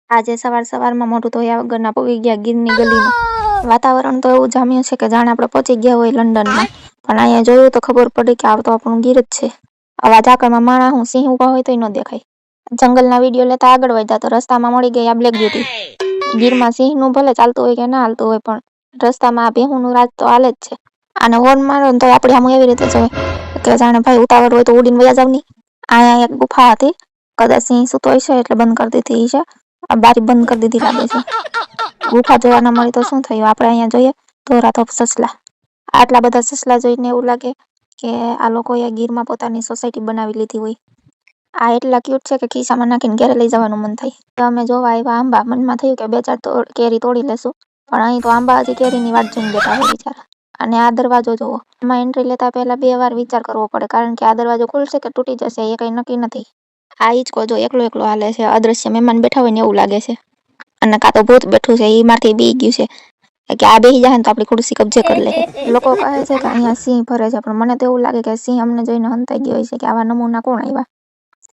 આજે સવારમાં મોઢું ધોયા વગરના પોગી ગયા ગીરની ગલીમાં. વાતાવરણ તો એવું જામ્યું છે કે જાણે આપણે પહોંચી ગયા હોય લંડનમાં. પણ અહીંયા જોયું તો ખબર પડી કે આ તો આપણું ગીર જ છે. આવા ઝાકળમાં માણા હું સિંહ ઊભા હોય તોય ન દેખાય. જંગલના વિડીયો લેતા આગળ વધ્યા તો રસ્તામાં મળી ગઈ આ બ્લેક બ્યુટી. ગીરમાં સિંહનું ભલે ચાલતું હોય કે ના હાલતું હોય પણ રસ્તામાં આ ભેહુંનું રાજ તો હાલે જ છે. આને હોર્ન મારો ને તો આપણે આમ એવી રીતે જોવે કે જાણે ભાઈ ઉતાવળ હોય તો ઉડીને વયા જાવ ની. અહીંયા એક ગુફા હતી. કદાચ સિંહ સૂતો હશે એટલે બંધ કરી દીધી હશે. બારી બંધ કરી દીધી લાગે છે. ગુફા જોવા ન મળી તો શું થયું? આપણે અહીંયા જોઈએ ધોરાધોપ સસલા. આટલા બધા સસલા જોઈને એવું લાગે કે આ લોકોએ ગીરમાં પોતાની સોસાયટી બનાવી લીધી હોય. આ એટલા ક્યુટ છે કે ખિસ્સામાં નાખીને ઘરે લઈ જવાનું મન થાય. તો અમે જોવા આવ્યા આંબા. મનમાં થયું કે 2-4 કેરી તોડી લેશું. પણ અહીં તો આંબા હજી કેરીની વાટ જોઈને બેઠા હોય બિચારા. અને આ દરવાજો જોવો. આમાં એન્ટ્રી લેતા પહેલા 2 વાર વિચાર કરવો પડે કારણ કે આ દરવાજો ખુલશે કે તૂટી જશે એ કંઈ નક્કી નથી. આ હિંચકો જો એકલો હાલે છે. અદ્રશ્ય મહેમાન બેઠા હોય ને એવું લાગે છે. અને કાં તો ભૂત બેઠું છે એ માંથી બી ગયું છે કે આ બેસી જાય ને તો આપણી ખુરશી કબજે કરી લે. લોકો કહે છે કે અહીંયા સિંહ ફરે છે પણ મને તો એવું લાગે કે સિંહ અમને જોઈને હંતાઈ ગયો છે કે આવા નમૂના કોણ આવ્યા.